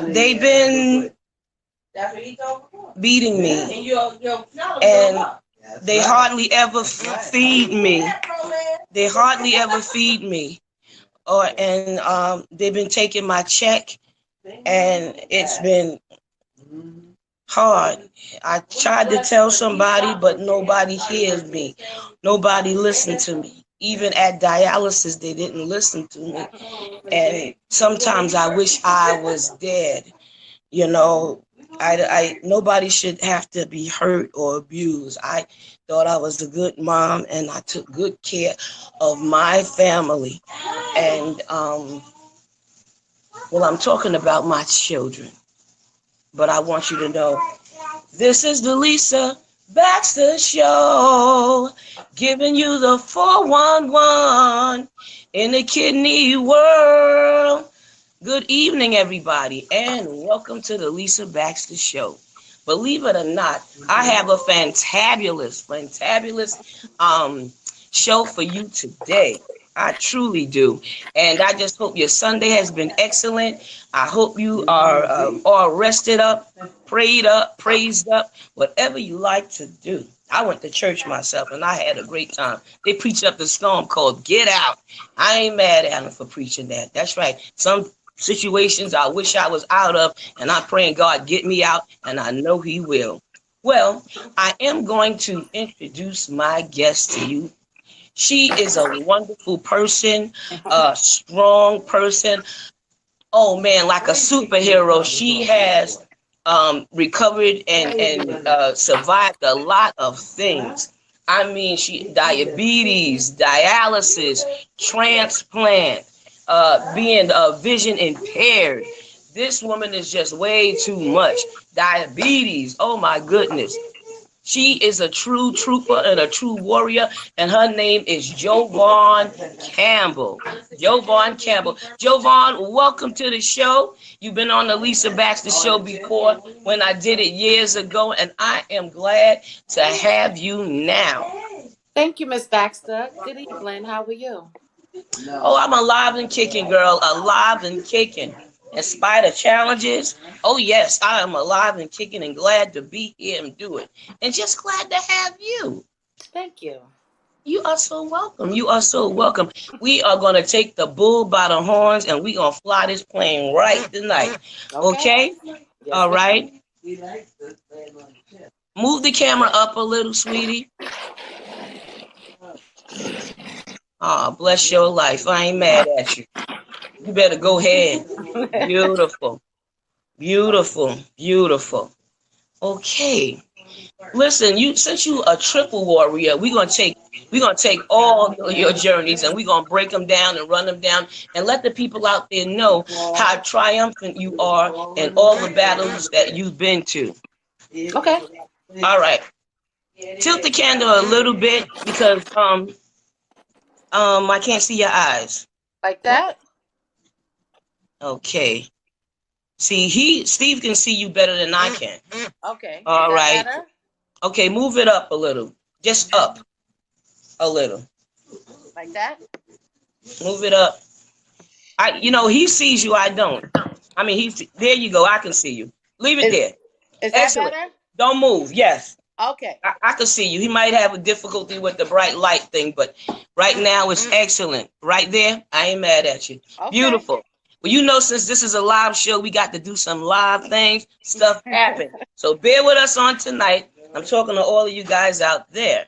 They've been beating me, and they hardly ever feed me. They hardly ever feed me. They've been taking my check, and it's been hard. I tried to tell somebody, but nobody hears me. Nobody listened to me. Even at dialysis, they didn't listen to me. And sometimes I wish I was dead. You know, nobody should have to be hurt or abused. I thought I was a good mom, and I took good care of my family. And I'm talking about my children. But I want you to know, this is the Lisa Baxter Show, giving you the 411 in the kidney world. Good evening, everybody, and welcome to the Lisa Baxter Show. Believe it or not, I have a fantabulous show for you today. I truly do. And I just hope your Sunday has been excellent. I hope you are all rested up, prayed up, praised up, whatever you like to do. I went to church myself, and I had a great time. They preached up the storm called Get Out. I ain't mad at them for preaching that. That's right. Some situations I wish I was out of, and I'm praying God get me out, and I know he will. Well, I am going to introduce my guest to you. She is a wonderful person, a strong person. Oh man, like a superhero. She has recovered and survived a lot of things. I mean, she diabetes, dialysis, transplant, being vision impaired. This woman is just way too much. Diabetes. Oh my goodness. She is a true trooper and a true warrior, and her name is Jovan Campbell. Jovan Campbell. Jovan, welcome to the show. You've been on the Lisa Baxter show before when I did it years ago, and I am glad to have you now. Thank you, Miss Baxter. Good evening. How are you? Oh, I'm alive and kicking, girl. Alive and kicking. In spite of challenges, oh yes, I am alive and kicking and glad to be here and do it. And just glad to have you. Thank you. You are so welcome. You are so welcome. We are going to take the bull by the horns, and we're going to fly this plane right tonight. Okay. Okay? Yes, All ma'am. right. Move the camera up a little, sweetie. Ah, bless your life. I ain't mad at you. You better go ahead. Beautiful. Beautiful. Beautiful. Okay. Listen, you since you a triple warrior, we're gonna take all your journeys and we're gonna break them down and run them down and let the people out there know how triumphant you are and all the battles that you've been to. Okay. All right. Tilt the candle a little bit because I can't see your eyes. Like that? Okay. See, Steve can see you better than I can. Okay. Is All that right. better? Okay, move it up a little. Just up a little. Like that? Move it up. He sees you. I don't. I mean, there. You go. I can see you. Leave it Is there. is that Excellent. better? Don't move. Yes, Okay. I can see you. He might have a difficulty with the bright light thing, but right now it's excellent. Right there, I ain't mad at you. Okay. Beautiful. Well, since this is a live show, we got to do some live things. Stuff happen. So bear with us on tonight. I'm talking to all of you guys out there.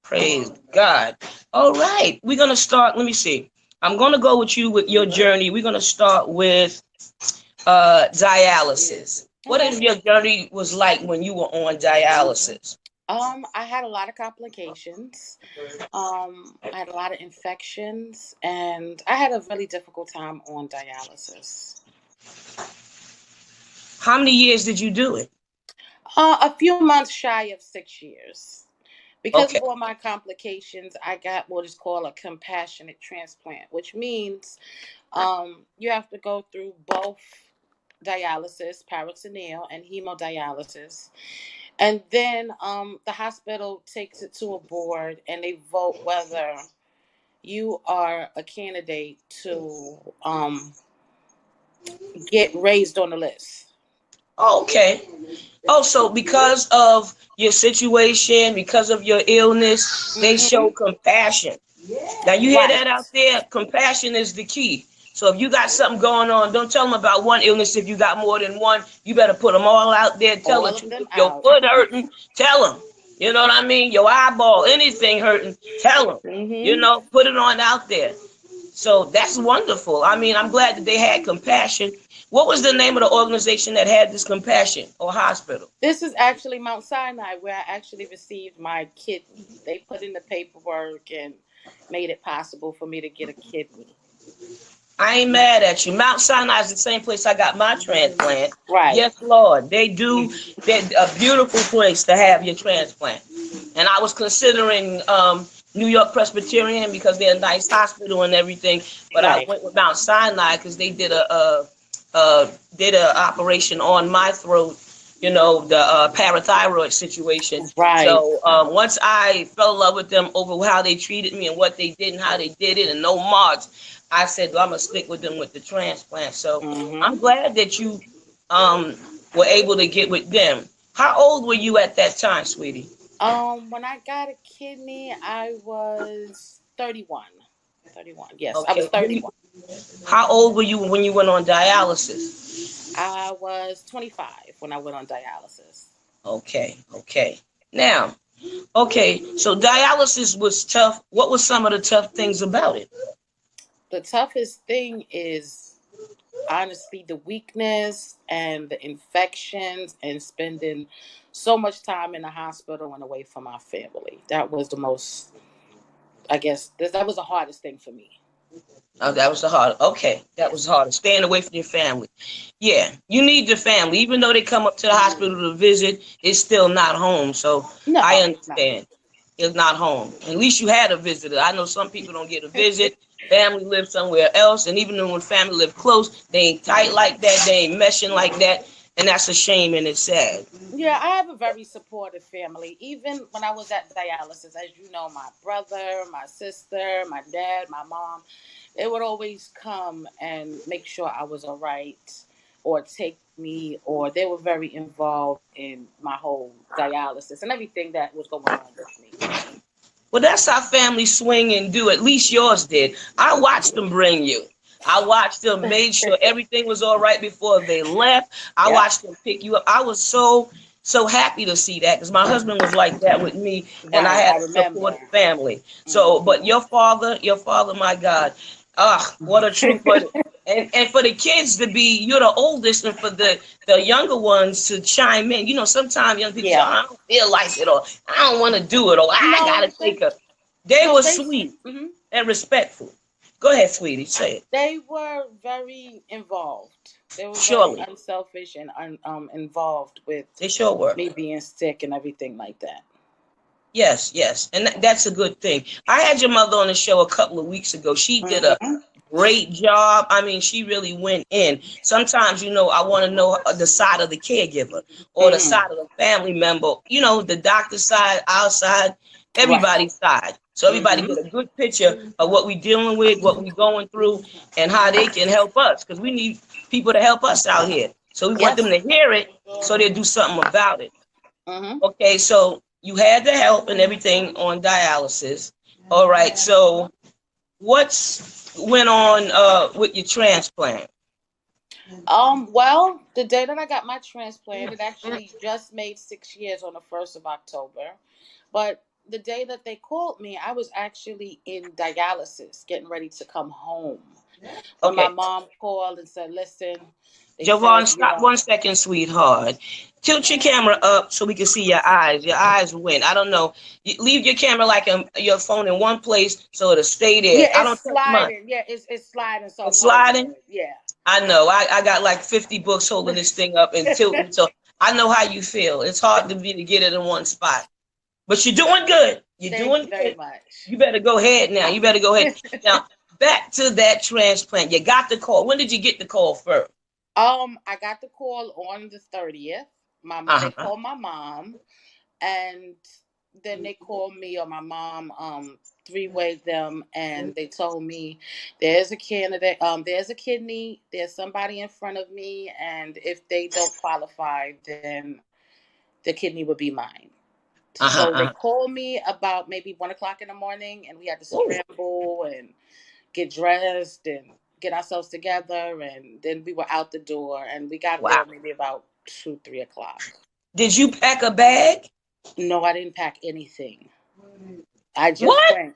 Praise God. All right. We're going to start. Let me see. I'm going to go with you with your journey. We're going to start with dialysis. What Okay. if your journey was like when you were on dialysis? I had a lot of complications. I had a lot of infections, and I had a really difficult time on dialysis. How many years did you do it? A few months shy of 6 years. Because Okay. of all my complications, I got what is called a compassionate transplant, which means you have to go through both dialysis, peritoneal, and hemodialysis. And then the hospital takes it to a board and they vote whether you are a candidate to get raised on the list. Okay. Oh, so because of your situation, because of your illness, they show Hmm. compassion. Now you hear that out Right. there? Compassion is the key. So if you got something going on, don't tell them about one illness. If you got more than one, you better put them all out there. Tell the All of truth. them If your out. foot hurting, tell them. You know what I mean? Your eyeball, anything hurting, tell them. You Hmm. know, put it on out there. So that's wonderful. I mean, I'm glad that they had compassion. What was the name of the organization that had this compassion or hospital? This is actually Mount Sinai, where I actually received my kidney. They put in the paperwork and made it possible for me to get a kidney. I ain't mad at you. Mount Sinai is the same place I got my transplant. Right. Yes, Lord. They do. They're a beautiful place to have your transplant. And I was considering New York Presbyterian because they're a nice hospital and everything. But I Right. went with Mount Sinai because they did a operation on my throat. You know, the parathyroid situation. Right. So once I fell in love with them over how they treated me and what they did and how they did it and no marks, I said, well, I'm gonna stick with them with the transplant. So I'm Hmm. glad that you um were able to get with them. How old were you at that time, sweetie? When I got a kidney, I was 31. 31. Yes, I was Okay. 31. How old were you when you went on dialysis? I was 25 when I went on dialysis. Okay, okay. Now, okay, so dialysis was tough. What were some of the tough things about it? The toughest thing is honestly the weakness and the infections and spending so much time in the hospital and away from our family. That was the most, I guess, that was the hardest thing for me. Oh, that was the hard. Okay, that was Yes. hard. Staying away from your family. Yeah, you need your family. Even though they come up to the hospital to visit, it's still not home. So I No, it's not. understand. It's not home. At least you had a visitor. I know some people don't get a visit. Family lives somewhere else, and even when family live close, they ain't tight like that. They ain't meshing like that, and that's a shame and it's sad. Yeah, I have a very supportive family. Even when I was at dialysis, as you know, my brother, my sister, my dad, my mom, they would always come and make sure I was all right or take me, or they were very involved in my whole dialysis and everything that was going on with me. Well, that's how families swing and do. At least yours did. I watched them bring you. I watched them made sure everything was all right before they left. I Yep. watched them pick you up. I was so happy to see that because my husband was like that with me, and I Right, had I a remember. supportive family. So, but Hmm. your father, my God, ah, what a trooper! And for the kids to be, you're the oldest, and for the younger ones to chime in. You know, sometimes young people say, oh, Yeah. I don't feel like it, or I don't want to do it, or I No, gotta take a. They no, were they. sweet Mhm. and respectful. Go ahead, sweetie, say it. They were very involved. They were very Surely, unselfish and involved with they sure were. me being sick and everything like that. Yes, yes, and that's a good thing. I had your mother on the show a couple of weeks ago. She did a Hmm. great job. I mean, she really went in. Sometimes, I want to know the side of the caregiver or the Hmm. side of the family member. The doctor's side, our side, Right. everybody's side. So everybody Hmm. get a good picture of what we're dealing with, what we're going through, and how they can help us. Because we need people to help us out here. So we want them Yes. to hear it so they do something about it. Hmm. Okay, so you had the help and everything on dialysis. All right, so what's went on with your transplant? Well, the day that I got my transplant, it actually just made 6 years on the 1st of October. But the day that they called me, I was actually in dialysis, getting ready to come home. When my Okay, mom called and said, "Listen," they Jovan, said, stop 1 second, sweetheart. Tilt your camera up so we can see your eyes. Your eyes win. I don't know. Leave your camera like your phone in one place so it'll stay there. yeah, I it's don't touch mine. sliding. Yeah, it's sliding, so I'm It's holding sliding. it. Yeah. I know. I got like 50 books holding this thing up and tilting. So I know how you feel. It's hard to get it in one spot. But you're doing good. You're Thank doing you very good. much. You better go ahead now. You better go ahead. Now, back to that transplant. You got the call. When did you get the call first? I got the call on the 30th. They Uh-huh. called my mom, and then they called me or my mom, three-way them, and they told me there's a candidate, there's a kidney, there's somebody in front of me, and if they don't qualify, then the kidney would be mine. Uh-huh, So they uh-huh. called me about maybe 1 o'clock in the morning, and we had to Ooh, scramble and get dressed and get ourselves together, and then we were out the door, and we got wow. there maybe about 2, 3 o'clock. Did you pack a bag? No, I didn't pack anything. I just What? went.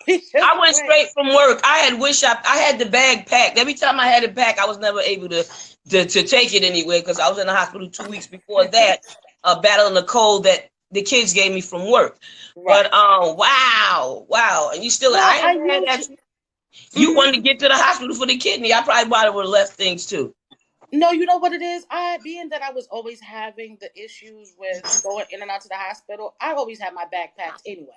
We just I went went. straight from work. I had the bag packed. Every time I had it packed, I was never able to take it anywhere because I was in the hospital 2 weeks before that, battling the cold that the kids gave me from work. But Right. wow, and you still, Well, I I ain't mad usually. at you. You Mhm. wanted to get to the hospital for the kidney. I probably would have left things too. No, you know what it is? I being that I was always having the issues with going in and out to the hospital, I always had my backpacks anyway.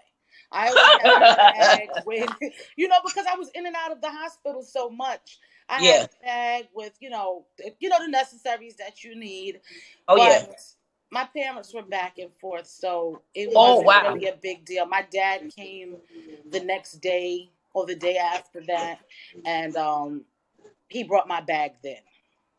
I always had my bag with, because I was in and out of the hospital so much. I had Yeah. a bag with, the necessaries that you need. Oh yeah. But my parents were back and forth, so it Oh wasn't wow. really a big deal. My dad came the next day or the day after that, and he brought my bag then.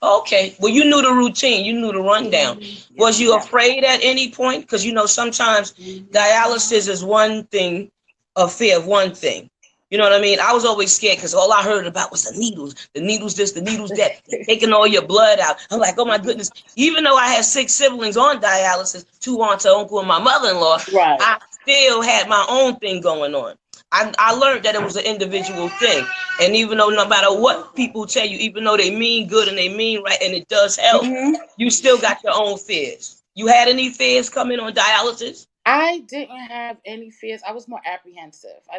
Okay. Well, you knew the routine. You knew the rundown. Yes, Was you ma'am. afraid at any point? Because sometimes dialysis is one thing, a fear of one thing. You know what I mean? I was always scared because all I heard about was the needles this, the needles that, taking all your blood out. I'm like, oh my goodness. Even though I had 6 siblings on dialysis, 2 aunts, an uncle, and my mother-in-law, Right. I still had my own thing going on. I learned that it was an individual thing. And even though no matter what people tell you, even though they mean good and they mean right and it does help, hmm you still got your own fears. You had any fears coming on dialysis? I didn't have any fears. I was more apprehensive. I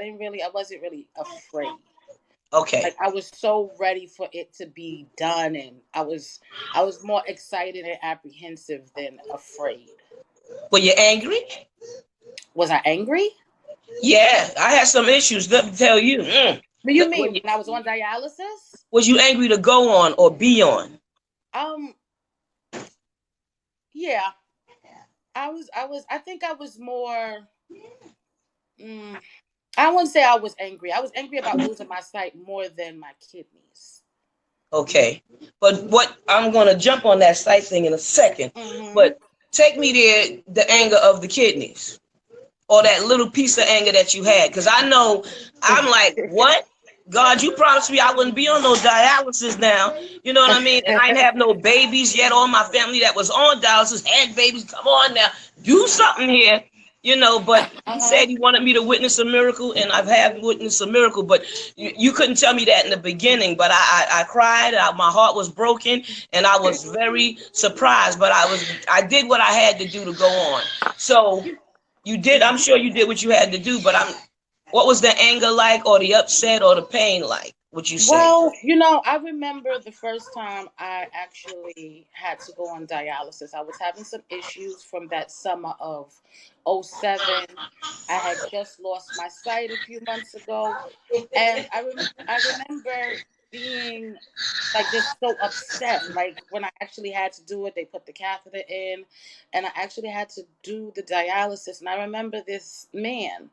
wasn't really afraid. Okay. Like I was so ready for it to be done, and I was more excited and apprehensive than afraid. Were you angry? Was I angry? Yeah, I had some issues. Let me tell you. What do you mean? When I was on dialysis? Was you angry to go on or be on? Um, yeah. I think I was more. Mm, I wouldn't say I was angry. I was angry about losing my sight more than my kidneys. Okay. But what I'm going to jump on that sight thing in a second. hmm But take me there, the anger of the kidneys or that little piece of anger that you had. Because I know I'm like, what? God, you promised me I wouldn't be on no dialysis now. You know what I mean? And I ain't have no babies yet. All my family that was on dialysis had babies. Come on now. Do something here. But he Uh-huh. said he wanted me to witness a miracle, and I've had witnessed a miracle. But you couldn't tell me that in the beginning. But I cried. My heart was broken, and I was very surprised. But I did what I had to do to go on. So you did. I'm sure you did what you had to do. But what was the anger like, or the upset, or the pain like? Would you say? Well, I remember the first time I actually had to go on dialysis. I was having some issues from that summer of '07. I had just lost my sight a few months ago, and I remember being like just so upset. Like when I actually had to do it, they put the catheter in, and I actually had to do the dialysis. And I remember this man.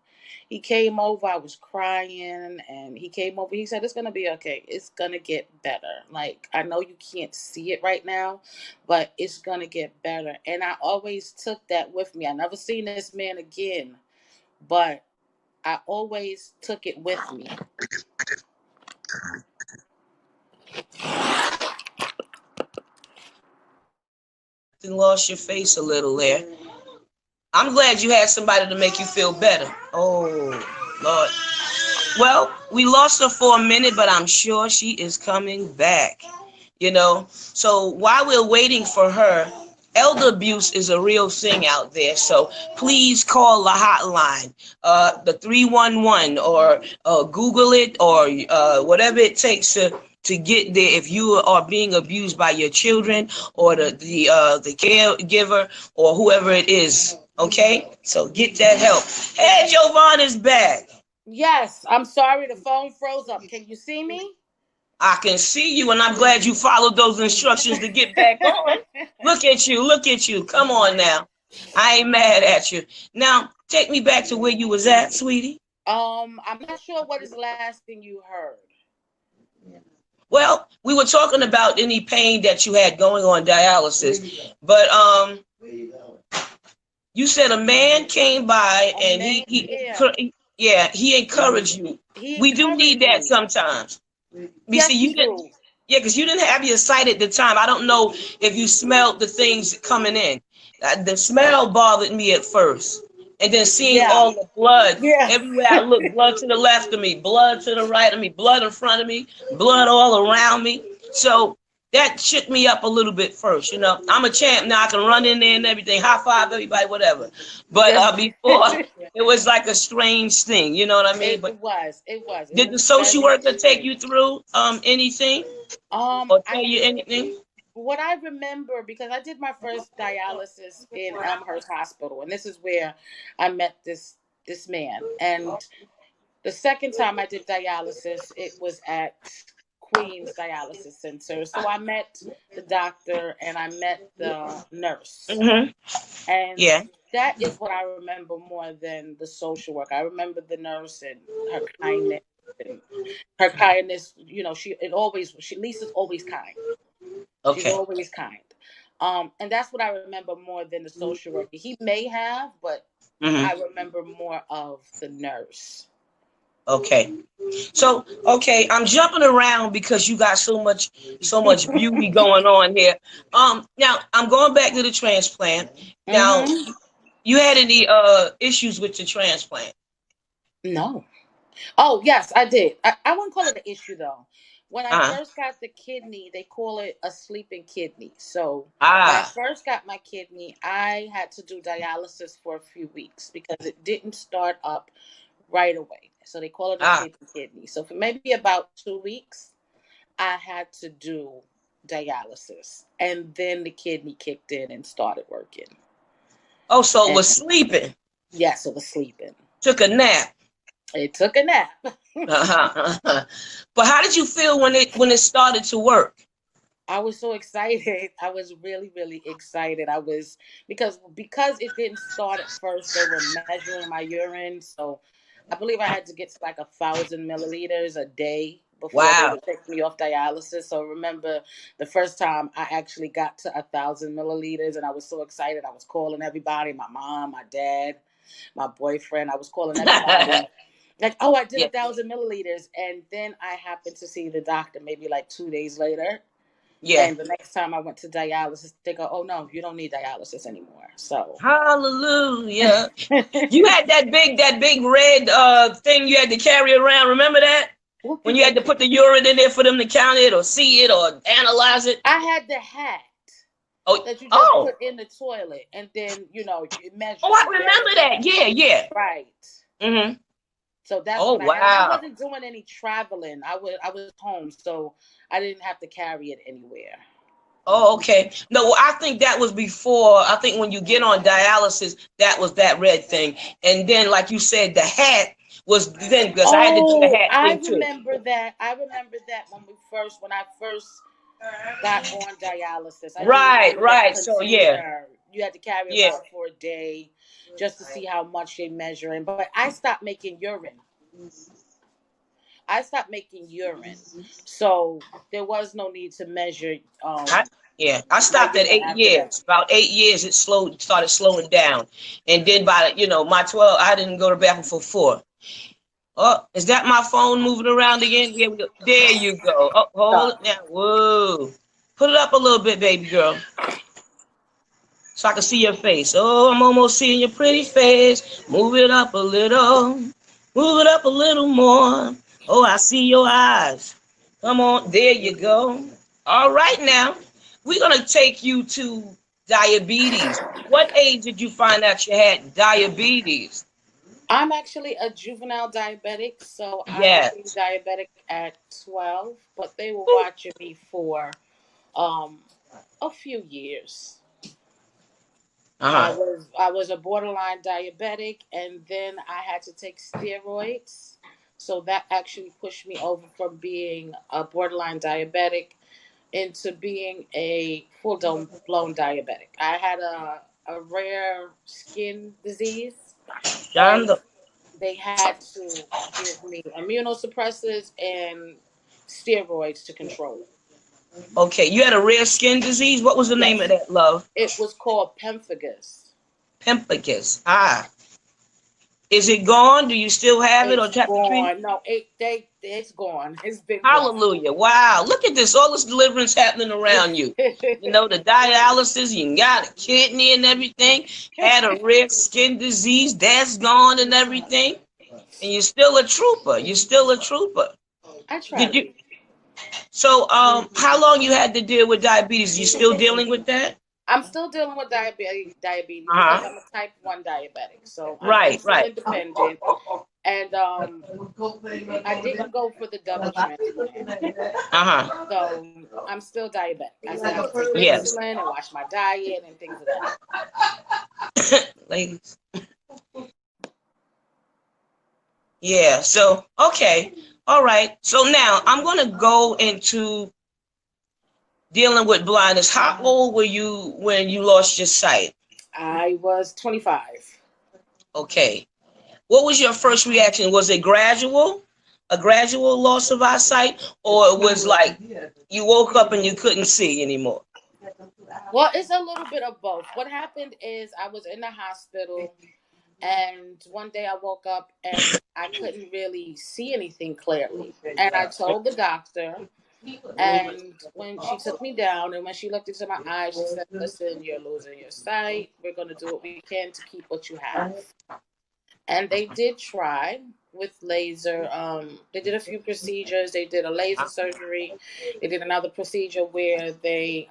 He came over. I was crying, and he came over. He said, "It's gonna be okay. It's gonna get better. Like I know you can't see it right now, but it's gonna get better." And I always took that with me. I never seen this man again, but I always took it with me. You lost your face a little there. I'm glad you had somebody to make you feel better. Oh, Lord. Well, we lost her for a minute, but I'm sure she is coming back. So while we're waiting for her, elder abuse is a real thing out there. So please call the hotline, the 311, or Google it, or whatever it takes to get there if you are being abused by your children or the caregiver or whoever it is. Okay, so get that help. Hey, Jovan is back. Yes, I'm sorry the phone froze up. Can you see me? I can see you, and I'm glad you followed those instructions to get back on. Look at you, look at you. Come on now. I ain't mad at you. Now, Take me back to where you was at, sweetie. I'm not sure what is the last thing you heard. Well, we were talking about any pain that you had going on dialysis, but you said a man came by A and man, yeah, yeah, he encouraged you. he We do need encouraged that me. sometimes. You see, Yes, we you didn't. do. Yeah, because you didn't have your sight at the time. I don't know if you smelled the things coming in. The smell bothered me at first. And then seeing Yeah, all the blood yeah. everywhere I look, blood to the left of me, blood to the right of me, blood in front of me, blood all around me. So that shook me up a little bit first. I'm a champ now. I can run in there and everything, high five everybody, whatever. But Yes. before, it was like a strange thing. You know what I mean? It But was. It was. It did the was social very worker take you strange. through anything or I tell you did. anything? What I remember, because I did my first dialysis in Elmhurst Hospital, and this is where I met this man. And the second time I did dialysis, it was at Queens Dialysis Center. So I met the doctor and I met the nurse. Mm-hmm. And Yeah. that is what I remember more than the social work. I remember the nurse and her kindness, and her kindness, she Lisa's always kind. She's Okay. always kind. And that's what I remember more than the social worker. He may have, but I Mm-hmm. remember more of the nurse. Okay. So, okay, I'm jumping around because you got so much beauty going on here. Now I'm going back to the transplant. Now, Mm-hmm. you had any issues with the transplant? No. Oh, yes, I did. I wouldn't call it an issue though. When I Uh-huh. first got the kidney, they call it a sleeping kidney. So when I Ah. first got my kidney, I had to do dialysis for a few weeks because it didn't start up right away. So they call it a Ah. sleeping kidney. So for maybe about 2 weeks, I had to do dialysis. And then the kidney kicked in and started working. Oh, so it And was sleeping. yes, it was sleeping. Took a nap. It took a nap. Uh-huh. Uh-huh. But how did you feel when it started to work? I was so excited. I was really, really excited. I was because it didn't start at first. They were measuring my urine, so I believe I had to get to like 1,000 milliliters a day before they Wow. would take me off dialysis. So remember the first time I actually got to 1,000 milliliters, and I was so excited. I was calling everybody, my mom, my dad, my boyfriend. I was calling everybody. Like, oh, I did Yeah. 1,000 milliliters, and then I happened to see the doctor maybe like 2 days later, Yeah. and the next time I went to dialysis, they go, "Oh no, you don't need dialysis anymore." So, Hallelujah. You had that big red thing you had to carry around. Remember that? what When did you they? had to put the urine in there for them to count it or see it or analyze it. I had the hat Oh, that you just oh, put in the toilet, and then it oh! measures I your remember urine. that. Yeah, yeah. Right. Mm-hmm. So that's Oh, what I had, and I wow. wasn't doing any traveling. I was home, so I didn't have to carry it anywhere. Oh, okay. No, well, I think that was before. I think when you get on dialysis, that was that red thing, and then, like you said, the hat was then because I had to do the Oh, hat I thing too. remember that. I remember that when I first got on dialysis. I do Right, remember that right. So yeah, container. You had to carry yeah. around for a day just to see how much they measuring. But I stopped making urine. I stopped making urine, so there was no need to measure I, yeah, I my stopped at urine eight after that. years. About 8 years, it started slowing down, and then by my 12, I didn't go to bathroom for 4. Oh, is that my phone moving around again? Here we go. There you go. Oh, hold it Sorry. now. Whoa, put it up a little bit, baby girl, so I can see your face. Oh, I'm almost seeing your pretty face. Move it up a little. Move it up a little more. Oh, I see your eyes. Come on, there you go. All right now, we're gonna take you to diabetes. What age did you find out you had diabetes? I'm actually a juvenile diabetic, so I became Yes. diabetic at 12, but they were watching me for um, a few years. I Uh-huh. was I was a borderline diabetic, and then I had to take steroids. So that actually pushed me over from being a borderline diabetic into being a full blown diabetic. I had a rare skin disease, and Shonda. they had to give me immunosuppressants and steroids to control it. Okay, you had a rare skin disease. What was the name of Yes, that, love? it was called pemphigus. Pemphigus. Ah, is it gone? Do you still have it, or It's do you have to treat it? gone. No, it's gone. It's been gone. Hallelujah. Wow. Look at this. All this deliverance happening around you. You know, the dialysis, you got a kidney and everything, had a rare skin disease, that's gone and everything. And you're still a trooper. You're still a trooper. I try Did to you be. so how long you had to deal with diabetes? You still dealing with that? I'm still dealing with diabetes because Uh-huh. I'm a type 1 diabetic. So I'm Right, right. insulin dependent. And I didn't go for the double transplant. Uh-huh. So I'm still diabetic. I still have to take Yes. insulin and watch my diet and things of that. Ladies. Yeah. So okay. All right. So now I'm gonna go into dealing with blindness. How old were you when you lost your sight? I was 25. Okay. What was your first reaction? Was it gradual? A gradual loss of eyesight? Or it was like you woke up and you couldn't see anymore? Well, it's a little bit of both. What happened is I was in the hospital, and one day I woke up and I couldn't really see anything clearly. And I told the doctor, and when she took me down and when she looked into my eyes, she said, "Listen, you're losing your sight. We're going to do what we can to keep what you have." And they did try with laser. They did a few procedures. They did a laser surgery. They did another procedure where they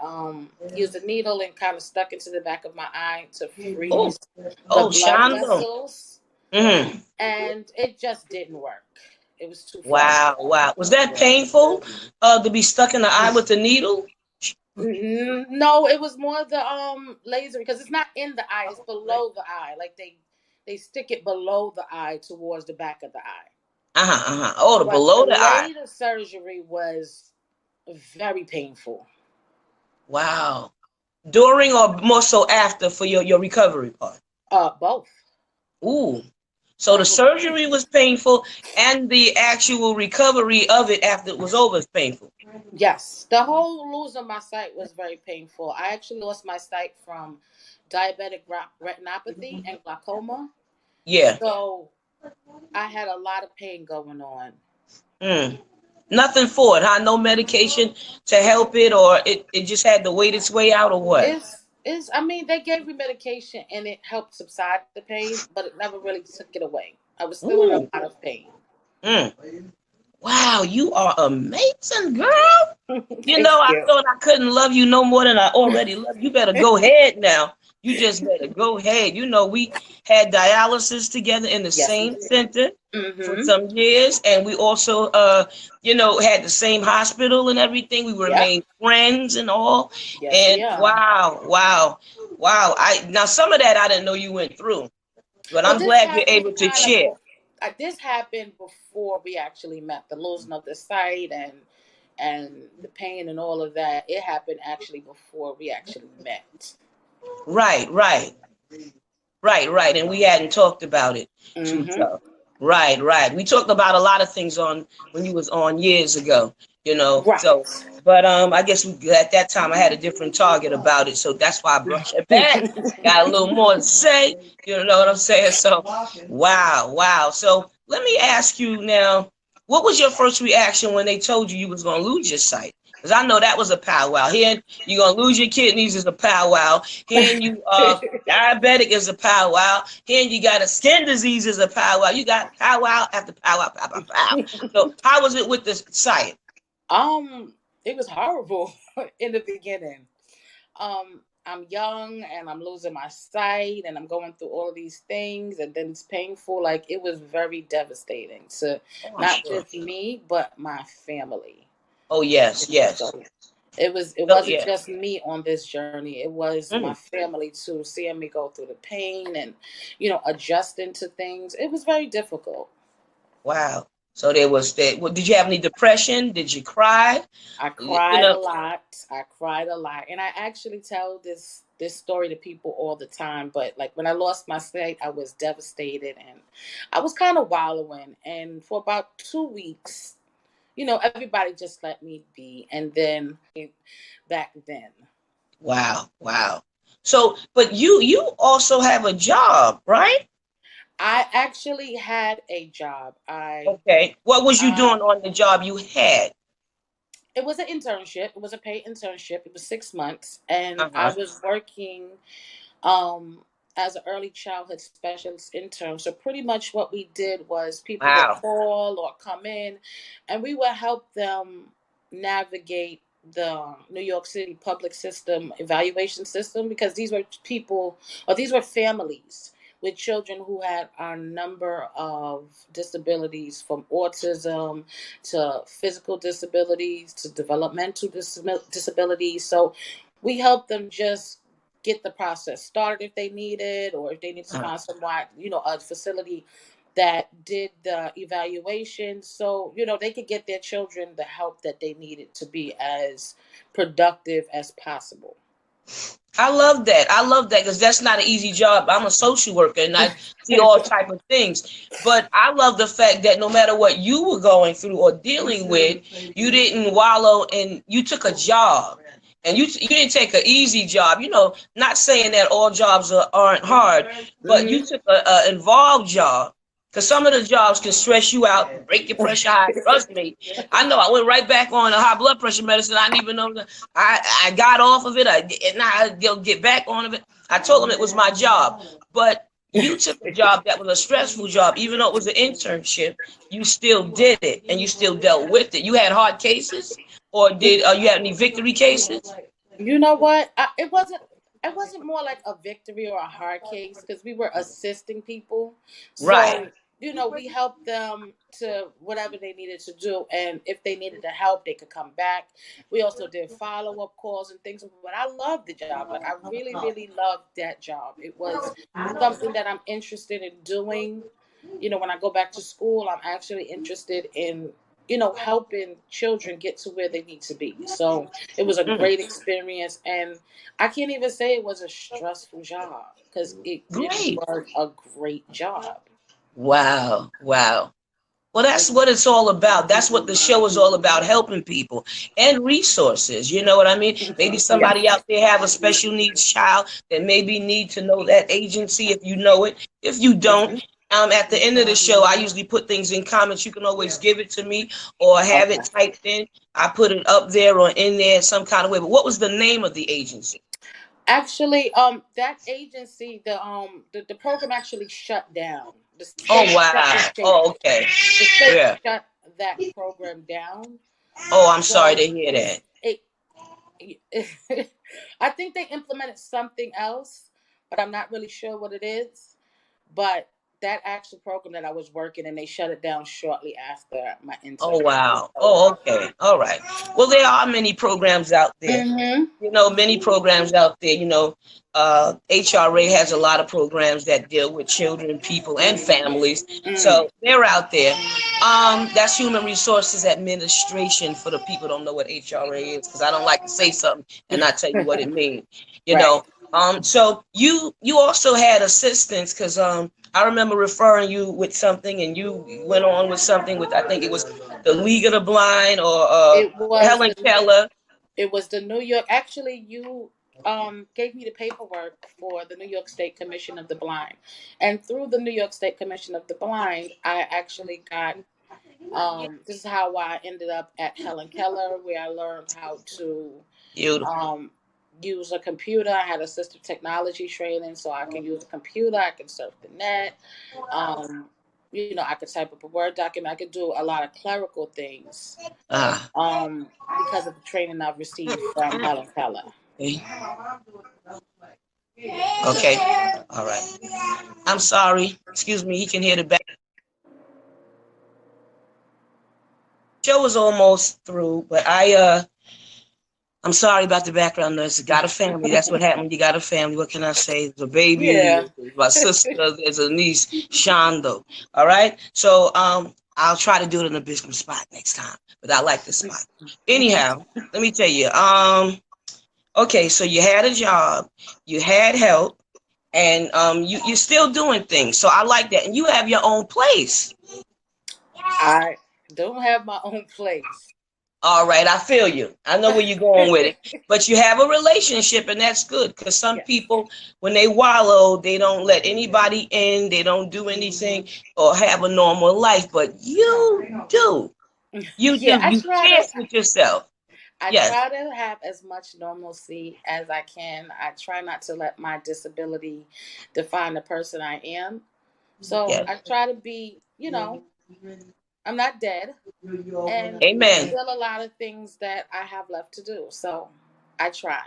used a needle and kind of stuck into the back of my eye to Oh, freeze the oh, blood Shonda. vessels, Mm-hmm. and it just didn't work. It was too far. Wow, wow. Was that painful to be stuck in the eye with a needle? No, it was more the laser because it's not in the eye; it's below the eye. Like they stick it below the eye towards the back of the eye. Uh-huh, uh-huh. Oh, the But the below the eye. laser surgery was very painful. Wow. During or more so after for your recovery part? Both. Ooh. So the Both was surgery was painful and the actual recovery of it after it was over is painful. yes. The whole losing my sight was very painful. I actually lost my sight from diabetic retinopathy and glaucoma. Yeah. So I had a lot of pain going on. Mm. Nothing for it, huh? No medication to help it, or it just had to wait its way out, or what? It's I mean they gave me medication and it helped subside the pain, but it never really took it away. I was still in a Ooh. lot of pain. Mm. Wow, you are amazing, girl. You Thank know, I you. thought I couldn't love you no more than I already love you. You better go ahead now. You just better go ahead. You know, we had dialysis together in the Yes, we same did. center for Mm-hmm. some years, and we also, had the same hospital and everything. We Yep. remained friends and all. Yes, And we are. wow, wow, wow. I now some of that I didn't know you went through, but Well, I'm this glad you're happened able to kind of. share. This happened before we actually met. The losing of the sight and the pain and all of that. It happened actually before we actually met. Right, right. Right, right. And we hadn't talked about it too Mm-hmm. tough. Right, right. We talked about a lot of things on when you was on years ago, you know. So Right. but I guess at that time I had a different target about it, so that's why I brought it back. Got a little more to say, you know what I'm saying? So wow, wow. So let me ask you now, what was your first reaction when they told you was gonna lose your sight? Because I know that was a powwow. Here you're gonna lose your kidneys is a powwow. Here you diabetic is a powwow. Here you got a skin disease is a powwow. You got powwow after powwow, pow, pow, pow. So how was it with the sight? it was horrible in the beginning. I'm young and I'm losing my sight and I'm going through all of these things and then it's painful. Like it was very devastating to Oh, I'm not sure. just me but my family. Oh yes, yes. So it So wasn't yeah. just me on this journey. It was my Mm, family too, seeing me go through the pain and adjusting to things. It was very difficult. wow. So there was that. Well, did you have any depression? Did you cry? I You cried a know, lot. I cried a lot, and I actually tell this story to people all the time. But like when I lost my sight, I was devastated, and I was kind of wallowing. And for about 2 weeks, everybody just let me be. And then back then, wow, wow. So, but you also have a job, right? I actually had a job. Okay. What was you Uh, doing on the job you had? it was an internship. It was a paid internship. It was 6 months, and I Uh-huh. was working um, as an early childhood specialist intern. So pretty much what we did was people would Wow. call or come in, and we would help them navigate the New York City public system evaluation system, because these were people, or these were families with children who had a number of disabilities, from autism to physical disabilities to developmental disabilities. So we helped them just get the process started if they needed, or if they need to Uh, find someone, a facility that did the evaluation, so they could get their children the help that they needed to be as productive as possible. I love that. I love that because that's not an easy job. I'm a social worker and I see all type of things. But I love the fact that no matter what you were going through or dealing with, you didn't wallow and you took a job. And you didn't take an easy job. Not saying that all jobs aren't hard, but you Hmm. took a involved job. Because some of the jobs can stress you out, break your pressure high. Trust me. I know I went right back on the high blood pressure medicine. I didn't even know that I got off of it. And I'll get back on it. I told them it was my job. But you took a job that was a stressful job, even though it was an internship. You still did it, and you still dealt with it. You had hard cases, or did you have any victory cases? You know what? It wasn't more like a victory or a hard case, because we were assisting people. Right. So, we helped them to whatever they needed to do. And if they needed the help, they could come back. We also did follow up calls and things. But I loved the job. Like, I really, really loved that job. It was something that I'm interested in doing. When I go back to school, I'm actually interested in helping children get to where they need to be. So it was a Mm, great experience, and I can't even say it was a stressful job, because it really great. was a great job. Wow. Wow. Well, that's what it's all about. That's what the show is all about, helping people and resources. You know what I mean? Maybe Yeah. somebody out there have a special needs child that maybe need to know that agency if you know it. If you don't, Hmm. at the end of the show, I usually put things in comments. You can always give it to me or have it Okay. typed in. I put it up there or in there some kind of way. But what was the name of the agency? Actually, that agency, the program actually shut down. The Oh, state shut wow. Oh, okay. the state Yeah. shut that program down. Oh, I'm sorry So to hear that. it I think they implemented something else, but I'm not really sure what it is. But that actual program that I was working in, they shut it down shortly after my Oh, internship was wow. over. Oh, okay. All right. Well, there are many programs out there. Mm-hmm. Many programs out there. HRA has a lot of programs that deal with children, people, and families. Mm. So they're out there. That's Human Resources Administration for the people who don't know what HRA is, because I don't like to say something and not tell you what it means. You Right. know. So you also had assistance because I remember referring you with something, and you went on with something with, I think it was the League of the Blind or It was Helen the Keller. it was the New York. Actually, you gave me the paperwork for the New York State Commission of the Blind, and through the New York State Commission of the Blind, I actually got. This is how I ended up at Helen Keller, where I learned how to Beautiful. um, use a computer. I had assistive technology training, so I can use a computer. I can surf the net. Um, I could type up a Word document. I could do a lot of clerical things Ah, because of the training I've received from Helen Keller. okay. Okay. All right. I'm sorry. Excuse me. He can hear the back. Show is almost through, but I'm sorry about the background noise. Got a family. That's what happened. You got a family. What can I say? There's a baby. Yeah. There's my sister. There's a niece, Shondo. All right. So I'll try to do it in a business spot next time, but I like the spot. Anyhow, let me tell you. Okay, so you had a job, you had help, and you're still doing things. So I like that, and you have your own place. I don't have my own place. All right, I feel you. I know where you're going with it, but you have a relationship, and that's good because some Yes. people, when they wallow, they don't let anybody in, they don't do anything or have a normal life. But you do, you Yeah, do. You chance with yourself. I Yes, try to have as much normalcy as I can. I try not to let my disability define the person I am. So yes. I try to be, I'm not dead, and there's Amen. still a lot of things that I have left to do. So I try.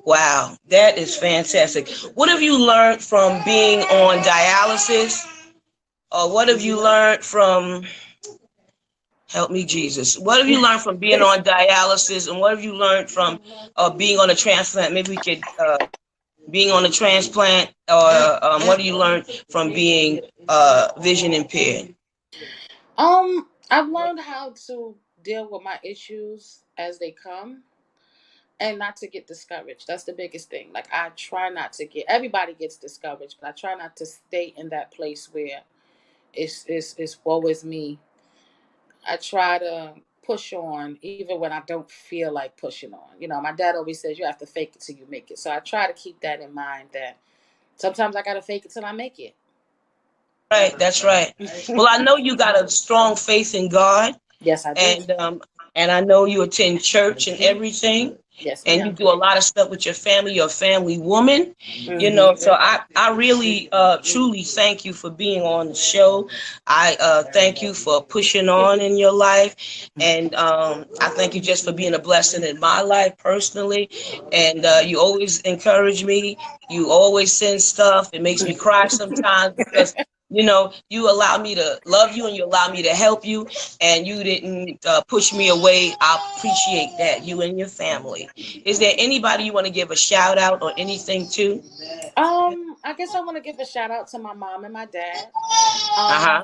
Wow, that is fantastic. What have you learned from being on dialysis? Or what have you learned from, help me, Jesus? What have you learned from being on dialysis? And what have you learned from being on a transplant? Maybe we could, being on a transplant, or what do you learn from being vision impaired? I've learned how to deal with my issues as they come and not to get discouraged. That's the biggest thing. Like I try not to get everybody gets discouraged, but I try not to stay in that place where it's woe is me. I try to push on even when I don't feel like pushing on. My dad always says you have to fake it till you make it. So I try to keep that in mind that sometimes I gotta fake it till I make it. Right, that's right. Well, I know you got a strong faith in God, Yes, I do. and I know you attend church and everything, Yes, and you ma'am. do a lot of stuff with your family. You're a family woman, Hmm. So I really truly thank you for being on the show. I thank you for pushing on in your life, and I thank you just for being a blessing in my life personally. And you always encourage me. You always send stuff. It makes me cry sometimes because you allow me to love you and you allow me to help you, and you didn't push me away. I appreciate that, you and your family. Is there anybody you want to give a shout out or anything to? I guess I want to give a shout out to my mom and my dad. Uh-huh.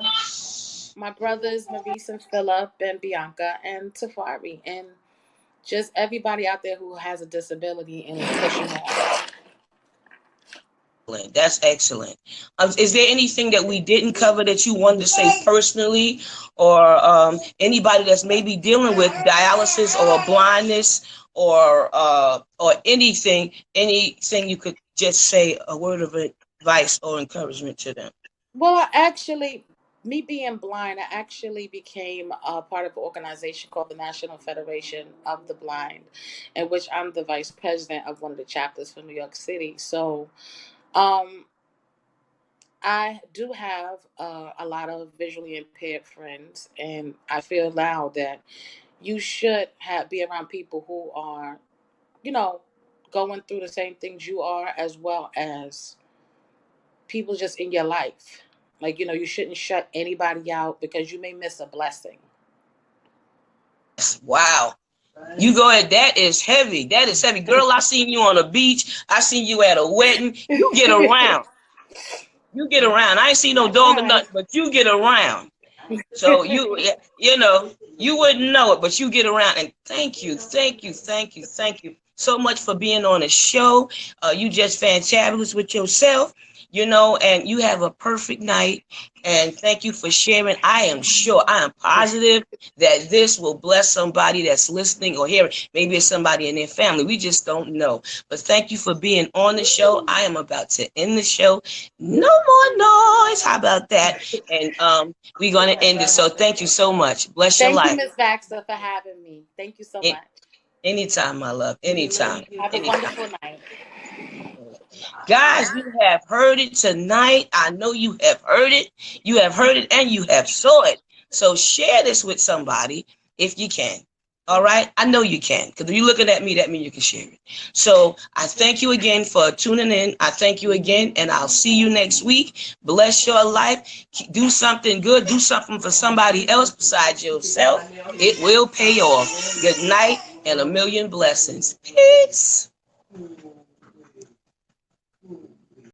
My brothers Maurice and Philip and Bianca and Tafari and just everybody out there who has a disability and is pushing on. Excellent. That's excellent. Is there anything that we didn't cover that you wanted to say personally, or anybody that's maybe dealing with dialysis or blindness, or anything you could just say a word of advice or encouragement to them? Well, me being blind, I actually became a part of an organization called the National Federation of the Blind, in which I'm the vice president of one of the chapters for New York City. So, um, I do have a lot of visually impaired friends, and I feel now that you should be around people who are, you know, going through the same things you are, as well as people just in your life. Like, you shouldn't shut anybody out because you may miss a blessing. Wow. You go ahead. That is heavy. That is heavy. Girl, I seen you on the beach. I seen you at a wedding. You get around. You get around. I ain't seen no I dog or try. nothing, but you get around. So you wouldn't know it, but you get around. And thank you, thank you, thank you, thank you so much for being on the show. You just fantabulous with yourself, and you have a perfect night. And thank you for sharing. I am sure, I am positive that this will bless somebody that's listening or hearing. Maybe it's somebody in their family. We just don't know. But thank you for being on the show. I am about to end the show. No more noise. How about that? And we're going to end it. So thank you so much. Bless your Thank you, life. Miss Baxter, for having me. Thank you so A- much. Anytime, my love. Anytime. Have a Anytime. wonderful night. Guys, you have heard it tonight. I know you have heard it. You have heard it and you have saw it. So share this with somebody if you can. All right? I know you can. Because if you're looking at me, that means you can share it. So I thank you again for tuning in. I thank you again, and I'll see you next week. Bless your life. Do something good. Do something for somebody else besides yourself. It will pay off. Good night and a million blessings. Peace.